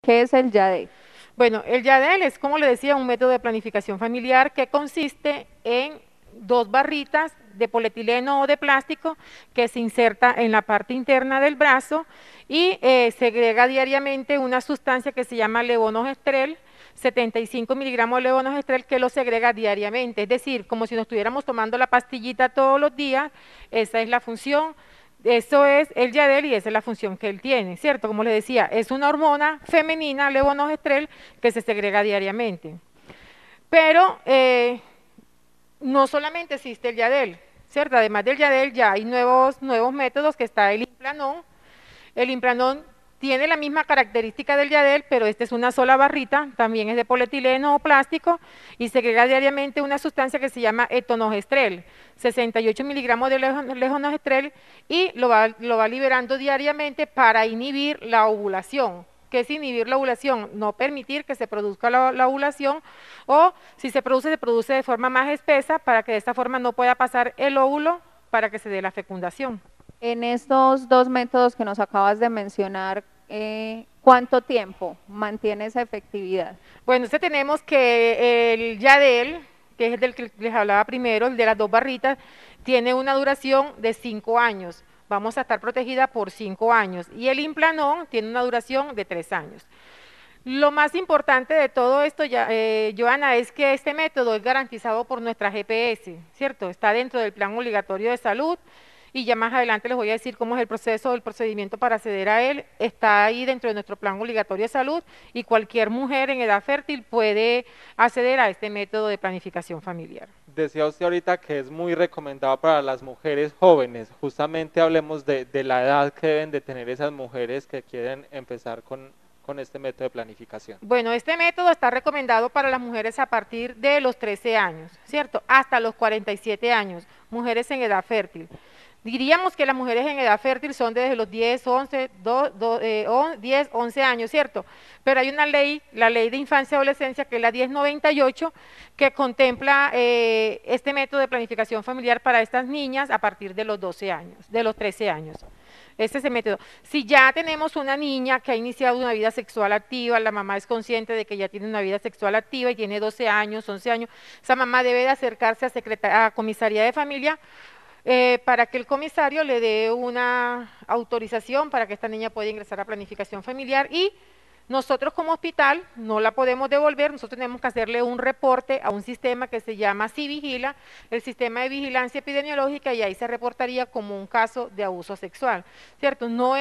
¿Qué es el YADE? Bueno, el YADEL es, como le decía, un método de planificación familiar que consiste en dos barritas de polietileno o de plástico que se inserta en la parte interna del brazo y segrega diariamente una sustancia que se llama levonorgestrel, 75 miligramos de levonorgestrel, que lo segrega diariamente, es decir, como si nos estuviéramos tomando la pastillita todos los días. Esa es la función. Eso es el Yadel y esa es la función que él tiene, ¿cierto? Como les decía, es una hormona femenina, levonorgestrel, que se segrega diariamente. Pero no solamente existe el Yadel, ¿cierto? Además del Yadel ya hay nuevos métodos, que está el Implanon. El Implanon tiene la misma característica del Yadel, pero esta es una sola barrita, también es de polietileno o plástico y segrega diariamente una sustancia que se llama etonogestrel, 68 miligramos de levonorgestrel, y lo va liberando diariamente para inhibir la ovulación. ¿Qué es inhibir la ovulación? No permitir que se produzca la ovulación, o si se produce de forma más espesa para que de esta forma no pueda pasar el óvulo para que se dé la fecundación. En estos dos métodos que nos acabas de mencionar, ¿cuánto tiempo mantiene esa efectividad? Bueno, tenemos que el Yadel, que es el del que les hablaba primero, el de las dos barritas, tiene una duración de 5 años. Vamos a estar protegida por 5 años. Y el Implanon tiene una duración de 3 años. Lo más importante de todo esto, Joana, es que este método es garantizado por nuestra GPS, ¿cierto? Está dentro del plan obligatorio de salud, y ya más adelante les voy a decir cómo es el proceso, el procedimiento para acceder a él. Está ahí dentro de nuestro plan obligatorio de salud, y cualquier mujer en edad fértil puede acceder a este método de planificación familiar. Decía usted ahorita que es muy recomendado para las mujeres jóvenes. Justamente hablemos de la edad que deben de tener esas mujeres que quieren empezar con este método de planificación. Bueno, este método está recomendado para las mujeres a partir de los 13 años, ¿cierto? Hasta los 47 años, mujeres en edad fértil. Diríamos que las mujeres en edad fértil son desde los 10, 11, 10, 11 años, ¿cierto? Pero hay una ley, la Ley de Infancia y Adolescencia, que es la 1098, que contempla este método de planificación familiar para estas niñas a partir de los 12 años, de los 13 años. Este es el método. Si ya tenemos una niña que ha iniciado una vida sexual activa, la mamá es consciente de que ya tiene una vida sexual activa y tiene 12 años, 11 años, esa mamá debe de acercarse a comisaría de familia, para que el comisario le dé una autorización para que esta niña pueda ingresar a planificación familiar. Y nosotros como hospital no la podemos devolver, nosotros tenemos que hacerle un reporte a un sistema que se llama CIVIGILA, el sistema de vigilancia epidemiológica, y ahí se reportaría como un caso de abuso sexual, ¿cierto? No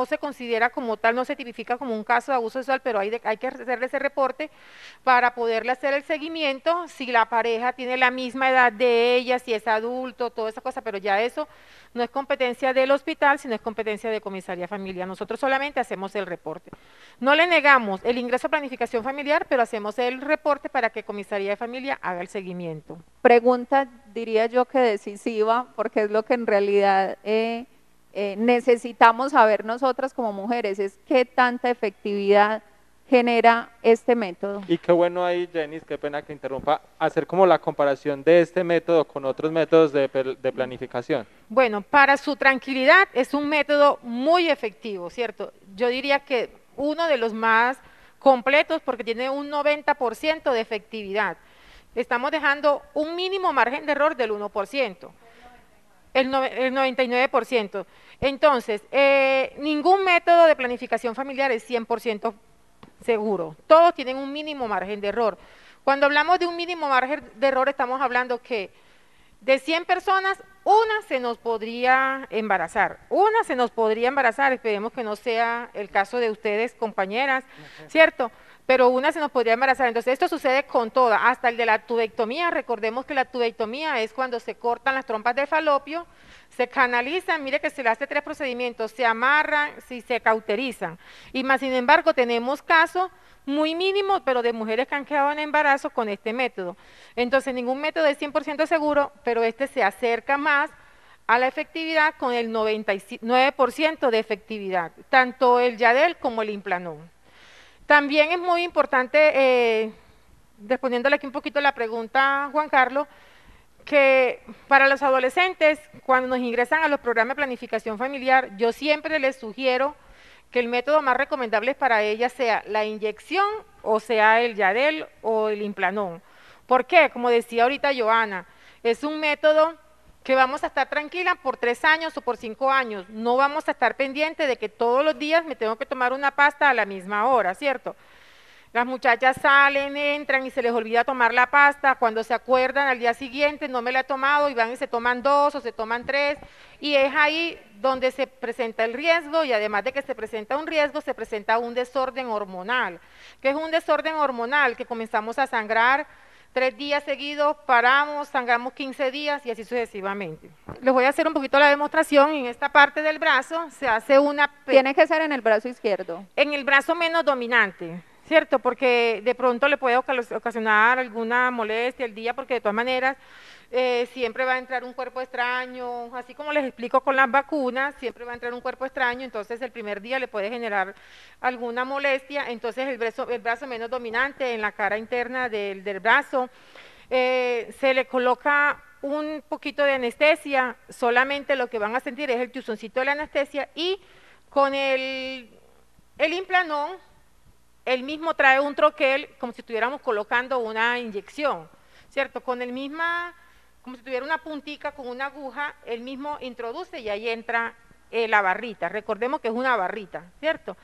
se considera como tal, no se tipifica como un caso de abuso sexual, pero hay que hacerle ese reporte para poderle hacer el seguimiento, si la pareja tiene la misma edad de ella, si es adulto, toda esa cosa, pero ya eso no es competencia del hospital, sino es competencia de comisaría familiar. Nosotros solamente hacemos el reporte. No le negamos el ingreso a planificación familiar, pero hacemos el reporte para que comisaría de familia haga el seguimiento. Pregunta, diría yo que decisiva, porque es lo que en realidad necesitamos saber nosotras como mujeres, es qué tanta efectividad genera este método. Y qué bueno ahí, Jenny, qué pena que interrumpa, hacer como la comparación de este método con otros métodos de planificación. Bueno, para su tranquilidad es un método muy efectivo, ¿cierto? Yo diría que uno de los más completos, porque tiene un 90% de efectividad. Estamos dejando un mínimo margen de error del 1%, el 99%. Entonces, ningún método de planificación familiar es 100% seguro. Todos tienen un mínimo margen de error. Cuando hablamos de un mínimo margen de error, estamos hablando que de 100 personas, una se nos podría embarazar. Una se nos podría embarazar, esperemos que no sea el caso de ustedes, compañeras, ¿cierto? Pero una se nos podría embarazar. Entonces, esto sucede con todas, hasta el de la tubectomía. Recordemos que la tubectomía es cuando se cortan las trompas de falopio, se canalizan, mire que se le hace 3 procedimientos, se amarran, se cauterizan. Y más sin embargo, tenemos casos muy mínimos, pero de mujeres que han quedado en embarazo con este método. Entonces, ningún método es 100% seguro, pero este se acerca más a la efectividad con el 99% de efectividad, tanto el Yadel como el Implanon. También es muy importante, respondiéndole aquí un poquito la pregunta, Juan Carlos, que para los adolescentes, cuando nos ingresan a los programas de planificación familiar, yo siempre les sugiero que el método más recomendable para ella sea la inyección o sea el Yadel o el Implanón. ¿Por qué? Como decía ahorita Joana, es un método que vamos a estar tranquilas por 3 años o por 5 años. No vamos a estar pendientes de que todos los días me tengo que tomar una pasta a la misma hora, ¿cierto? Las muchachas salen, entran y se les olvida tomar la pasta, cuando se acuerdan al día siguiente no me la he tomado y van y se toman 2 o se toman 3 y es ahí donde se presenta el riesgo y además de que se presenta un riesgo, se presenta un desorden hormonal. ¿Qué es un desorden hormonal? Que comenzamos a sangrar 3 días seguidos, paramos, sangramos 15 días y así sucesivamente. Les voy a hacer un poquito la demostración. En esta parte del brazo se hace una... Tiene que ser en el brazo izquierdo. En el brazo menos dominante, ¿cierto? Porque de pronto le puede ocasionar alguna molestia el día, porque de todas maneras siempre va a entrar un cuerpo extraño, así como les explico con las vacunas, siempre va a entrar un cuerpo extraño, entonces el primer día le puede generar alguna molestia, entonces el brazo menos dominante en la cara interna del brazo, se le coloca un poquito de anestesia, solamente lo que van a sentir es el chuzoncito de la anestesia y con el Implanón, él mismo trae un troquel como si estuviéramos colocando una inyección, ¿cierto? Con el misma, como si tuviera una puntica con una aguja, él mismo introduce y ahí entra la barrita. Recordemos que es una barrita, ¿cierto?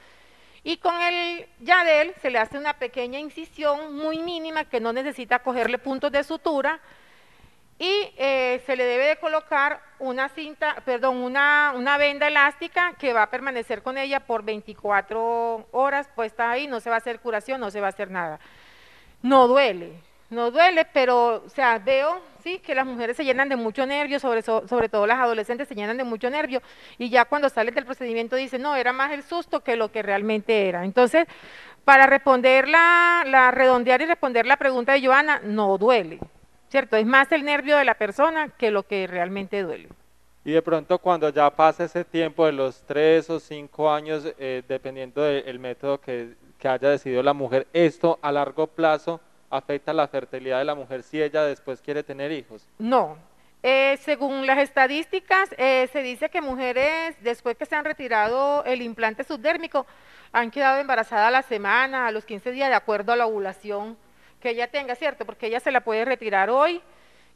Y con el Yadel se le hace una pequeña incisión muy mínima que no necesita cogerle puntos de sutura y se le debe de colocar una cinta, perdón, una venda elástica que va a permanecer con ella por 24 horas puesta ahí, no se va a hacer curación, no se va a hacer nada. No duele, pero, o sea, veo, sí, que las mujeres se llenan de mucho nervio, sobre todo las adolescentes se llenan de mucho nervio, y ya cuando salen del procedimiento dicen, no, era más el susto que lo que realmente era. Entonces, para responder redondear y responder la pregunta de Joana, no duele, ¿cierto? Es más el nervio de la persona que lo que realmente duele. Y de pronto cuando ya pasa ese tiempo de los 3 o 5 años, dependiendo del método que haya decidido la mujer, esto a largo plazo afecta la fertilidad de la mujer si ella después quiere tener hijos. No, según las estadísticas, se dice que mujeres después que se han retirado el implante subdérmico han quedado embarazadas a la semana, a los 15 días, de acuerdo a la ovulación que ella tenga, ¿cierto? Porque ella se la puede retirar hoy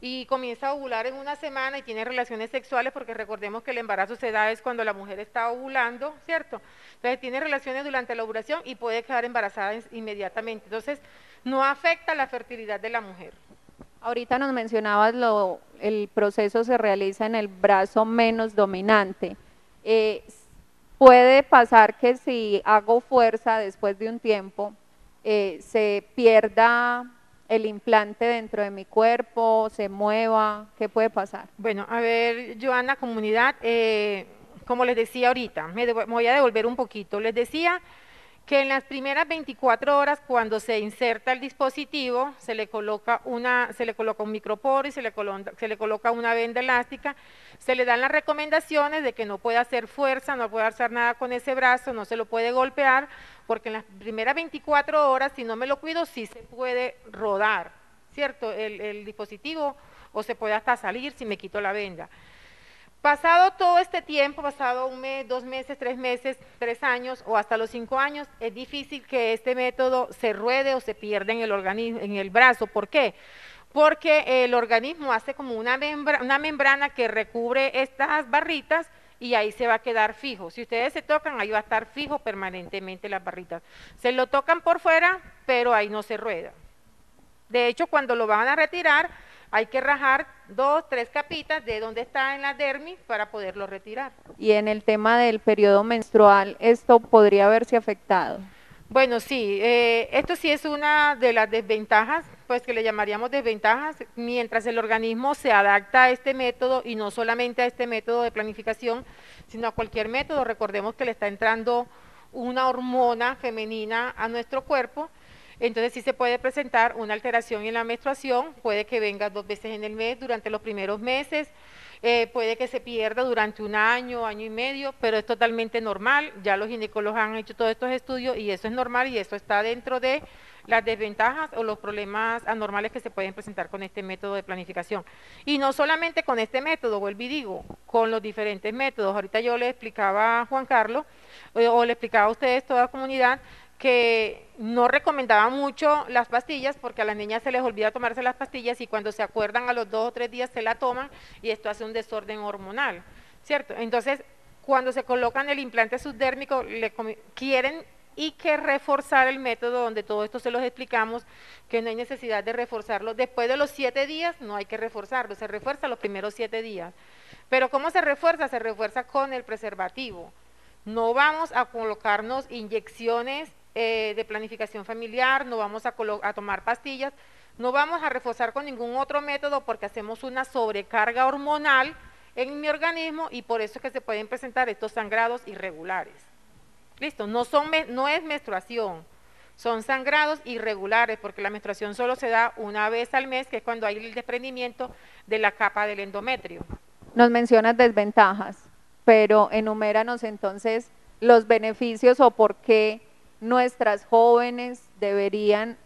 y comienza a ovular en una semana y tiene relaciones sexuales, porque recordemos que el embarazo se da es cuando la mujer está ovulando, ¿cierto? Entonces tiene relaciones durante la ovulación y puede quedar embarazada inmediatamente. Entonces no afecta la fertilidad de la mujer. Ahorita nos mencionabas el proceso se realiza en el brazo menos dominante. Puede pasar que si hago fuerza después de un tiempo, se pierda el implante dentro de mi cuerpo, se mueva, ¿qué puede pasar? Bueno, a ver, Joana, comunidad, como les decía ahorita, me voy a devolver un poquito, les decía que en las primeras 24 horas cuando se inserta el dispositivo se le coloca un microporo y se le coloca una venda elástica, se le dan las recomendaciones de que no puede hacer fuerza, no puede hacer nada con ese brazo, no se lo puede golpear, porque en las primeras 24 horas, si no me lo cuido, sí se puede rodar, ¿cierto? El dispositivo, o se puede hasta salir si me quito la venda. Pasado todo este tiempo, pasado 1 mes, 2 meses, 3 meses, 3 años o hasta los 5 años, es difícil que este método se ruede o se pierda en el organismo, en el brazo. ¿Por qué? Porque el organismo hace como una membrana que recubre estas barritas y ahí se va a quedar fijo. Si ustedes se tocan, ahí va a estar fijo permanentemente las barritas. Se lo tocan por fuera, pero ahí no se rueda. De hecho, cuando lo van a retirar, hay que rajar 2, 3 capitas de donde está en la dermis para poderlo retirar. Y en el tema del periodo menstrual, ¿esto podría verse afectado? Bueno, sí, esto sí es una de las desventajas, pues que le llamaríamos desventajas, mientras el organismo se adapta a este método y no solamente a este método de planificación, sino a cualquier método. Recordemos que le está entrando una hormona femenina a nuestro cuerpo. Entonces sí se puede presentar una alteración en la menstruación, puede que venga 2 veces en el mes durante los primeros meses, puede que se pierda durante un año, año y medio, pero es totalmente normal. Ya los ginecólogos han hecho todos estos estudios y eso es normal y eso está dentro de las desventajas o los problemas anormales que se pueden presentar con este método de planificación. Y no solamente con este método, vuelvo y digo, con los diferentes métodos. Ahorita yo le explicaba a Juan Carlos, o le explicaba a ustedes, toda la comunidad, que no recomendaba mucho las pastillas porque a las niñas se les olvida tomarse las pastillas y cuando se acuerdan a los 2 o 3 días se la toman y esto hace un desorden hormonal, ¿cierto? Entonces, cuando se colocan el implante subdérmico, quieren y que reforzar el método donde todo esto se los explicamos, que no hay necesidad de reforzarlo. Después de los 7 días no hay que reforzarlo, se refuerza los primeros 7 días. Pero ¿cómo se refuerza? Se refuerza con el preservativo. No vamos a colocarnos inyecciones de planificación familiar, no vamos a tomar pastillas, no vamos a reforzar con ningún otro método porque hacemos una sobrecarga hormonal en mi organismo y por eso es que se pueden presentar estos sangrados irregulares. Listo, no es menstruación, son sangrados irregulares porque la menstruación solo se da una vez al mes, que es cuando hay el desprendimiento de la capa del endometrio. Nos mencionas desventajas, pero enuméranos entonces los beneficios o por qué nuestras jóvenes deberían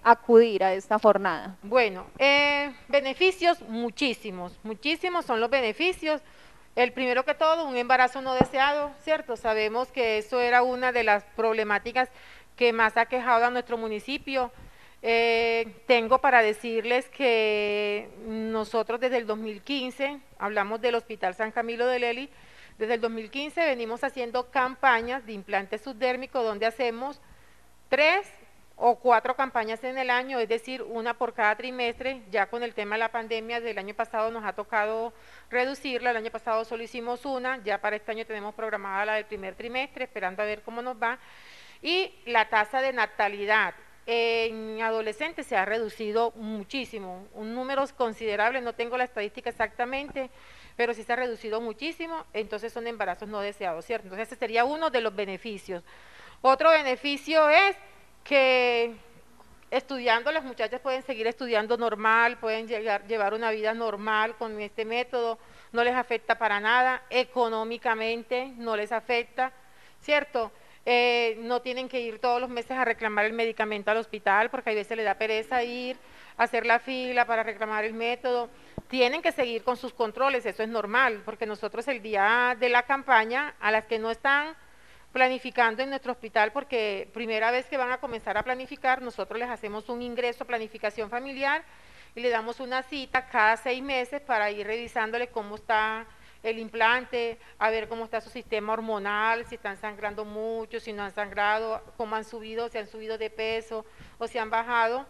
acudir a esta jornada. Bueno, beneficios muchísimos, muchísimos son los beneficios. El primero que todo, un embarazo no deseado, ¿cierto? Sabemos que eso era una de las problemáticas que más ha quejado a nuestro municipio. Tengo para decirles que nosotros desde el 2015, hablamos del Hospital San Camilo de Lely, desde el 2015 venimos haciendo campañas de implante subdérmico donde hacemos 3 o 4 campañas en el año, es decir, una por cada trimestre. Ya con el tema de la pandemia del año pasado nos ha tocado reducirla, el año pasado solo hicimos una, ya para este año tenemos programada la del primer trimestre, esperando a ver cómo nos va. Y la tasa de natalidad en adolescentes se ha reducido muchísimo, un número considerable, no tengo la estadística exactamente, pero sí se ha reducido muchísimo, entonces son embarazos no deseados, ¿cierto? Entonces ese sería uno de los beneficios. Otro beneficio es que estudiando las muchachas pueden seguir estudiando normal, pueden llevar una vida normal con este método, no les afecta para nada, económicamente no les afecta, ¿cierto? No tienen que ir todos los meses a reclamar el medicamento al hospital porque a veces les da pereza ir a hacer la fila para reclamar el método. Tienen que seguir con sus controles, eso es normal, porque nosotros el día de la campaña, a las que no están planificando en nuestro hospital, porque primera vez que van a comenzar a planificar, nosotros les hacemos un ingreso a planificación familiar y le damos una cita cada 6 meses para ir revisándole cómo está el implante, a ver cómo está su sistema hormonal, si están sangrando mucho, si no han sangrado, cómo han subido, si han subido de peso o si han bajado.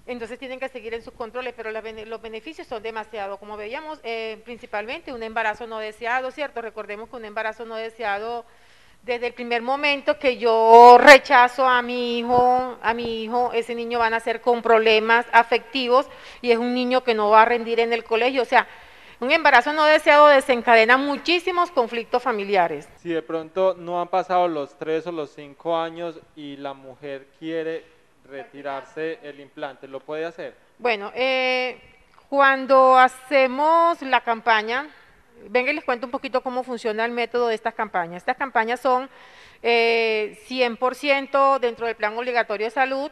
Entonces tienen que seguir en sus controles, pero los beneficios son demasiado, como veíamos, principalmente un embarazo no deseado, ¿cierto? Recordemos que un embarazo no deseado, desde el primer momento que yo rechazo a mi hijo, ese niño va a nacer con problemas afectivos y es un niño que no va a rendir en el colegio, o sea, un embarazo no deseado desencadena muchísimos conflictos familiares. Si de pronto no han pasado los 3 o los 5 años y la mujer quiere retirarse el implante, ¿lo puede hacer? Bueno, cuando hacemos la campaña, venga y les cuento un poquito cómo funciona el método de estas campañas. Estas campañas son 100% dentro del plan obligatorio de salud.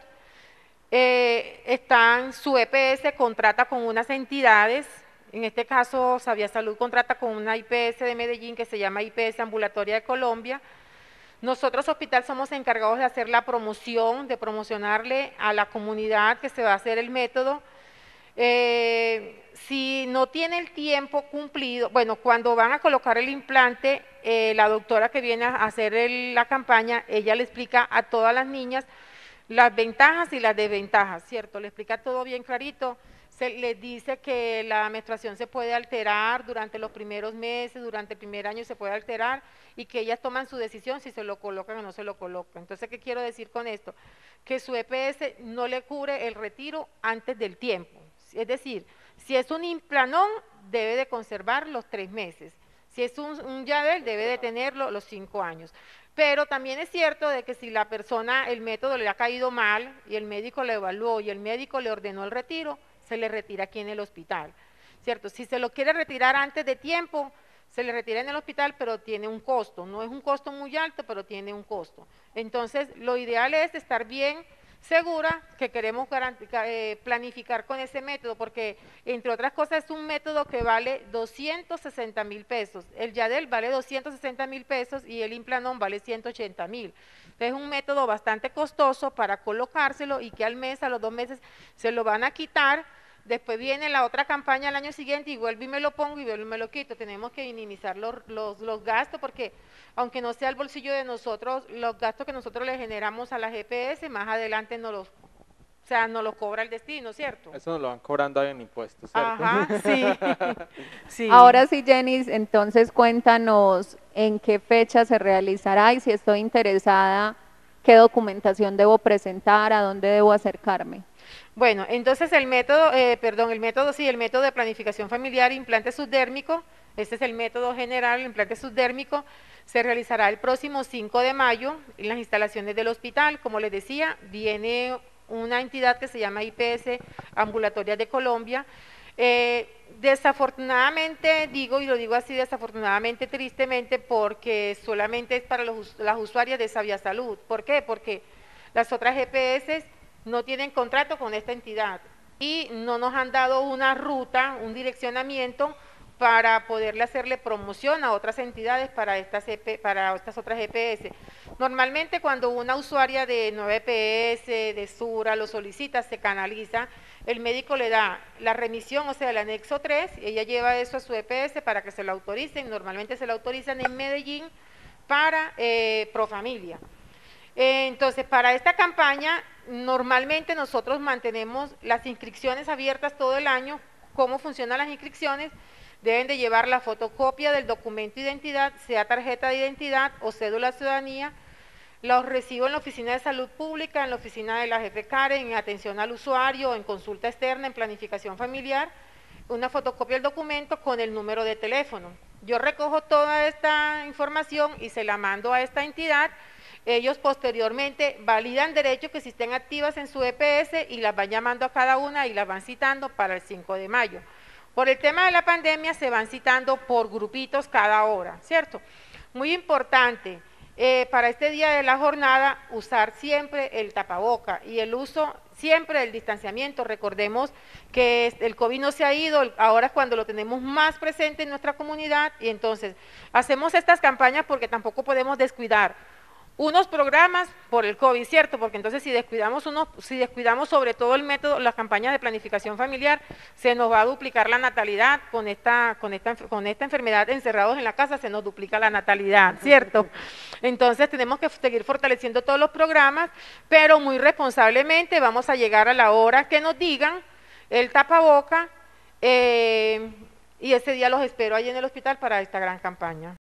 Su EPS contrata con unas entidades, en este caso Sabia Salud contrata con una IPS de Medellín que se llama IPS Ambulatoria de Colombia. Nosotros, hospital, somos encargados de hacer la promoción, de promocionarle a la comunidad que se va a hacer el método. Si no tiene el tiempo cumplido, bueno, cuando van a colocar el implante, la doctora que viene a hacer la campaña, ella le explica a todas las niñas las ventajas y las desventajas, ¿cierto? Le explica todo bien clarito. Se les dice que la menstruación se puede alterar durante los primeros meses, durante el primer año se puede alterar y que ellas toman su decisión si se lo colocan o no se lo colocan. Entonces, ¿qué quiero decir con esto? Que su EPS no le cubre el retiro antes del tiempo. Es decir, si es un implanón, debe de conservar los 3 meses. Si es un YADEL, debe de tenerlo los 5 años. Pero también es cierto de que si la persona, el método le ha caído mal y el médico le evaluó y el médico le ordenó el retiro, se le retira aquí en el hospital, ¿cierto? Si se lo quiere retirar antes de tiempo, se le retira en el hospital, pero tiene un costo. No es un costo muy alto, pero tiene un costo. Entonces, lo ideal es estar bien segura que queremos planificar con ese método, porque entre otras cosas es un método que vale 260.000 pesos, el YADEL vale 260.000 pesos y el Implanon vale 180.000. Es un método bastante costoso para colocárselo y que al mes, a los 2 meses se lo van a quitar. Después viene la otra campaña al año siguiente y vuelvo y me lo pongo y vuelvo y me lo quito. Tenemos que minimizar los gastos porque aunque no sea el bolsillo de nosotros, los gastos que nosotros le generamos a la GPS, más adelante nos los cobra el destino, ¿cierto? Eso nos lo van cobrando ahí en impuestos, ¿cierto? Ajá, sí. Sí. Ahora sí, Jenny, entonces cuéntanos en qué fecha se realizará y si estoy interesada, qué documentación debo presentar, a dónde debo acercarme. Bueno, entonces el método de planificación familiar, implante subdérmico, este es el método general, el implante subdérmico, se realizará el próximo 5 de mayo en las instalaciones del hospital. Como les decía, viene una entidad que se llama IPS Ambulatorias de Colombia. Desafortunadamente, y lo digo así, desafortunadamente, tristemente, porque solamente es para las usuarias de Sabia Salud. ¿Por qué? Porque las otras GPS no tienen contrato con esta entidad y no nos han dado una ruta, un direccionamiento para poderle hacerle promoción a otras entidades para estas otras EPS. Normalmente cuando una usuaria de Nueva EPS, de Sura, lo solicita, se canaliza, el médico le da la remisión, o sea, el anexo 3, y ella lleva eso a su EPS para que se lo autoricen. Normalmente se lo autorizan en Medellín para Profamilia. Entonces, para esta campaña, normalmente nosotros mantenemos las inscripciones abiertas todo el año. ¿Cómo funcionan las inscripciones? Deben de llevar la fotocopia del documento de identidad, sea tarjeta de identidad o cédula de ciudadanía. Los recibo en la oficina de salud pública, en la oficina de la jefe Karen, en atención al usuario, en consulta externa, en planificación familiar, una fotocopia del documento con el número de teléfono. Yo recojo toda esta información y se la mando a esta entidad. Ellos posteriormente validan derechos que si estén activas en su EPS y las van llamando a cada una y las van citando para el 5 de mayo. Por el tema de la pandemia se van citando por grupitos cada hora, ¿cierto? Muy importante, para este día de la jornada, usar siempre el tapaboca y el uso siempre del distanciamiento. Recordemos que el COVID no se ha ido, ahora es cuando lo tenemos más presente en nuestra comunidad y entonces hacemos estas campañas porque tampoco podemos descuidar unos programas por el COVID, ¿cierto? Porque entonces si descuidamos sobre todo el método, las campañas de planificación familiar, se nos va a duplicar la natalidad con esta enfermedad encerrados en la casa, se nos duplica la natalidad, ¿cierto? Entonces tenemos que seguir fortaleciendo todos los programas, pero muy responsablemente vamos a llegar a la hora que nos digan el tapaboca y ese día los espero ahí en el hospital para esta gran campaña.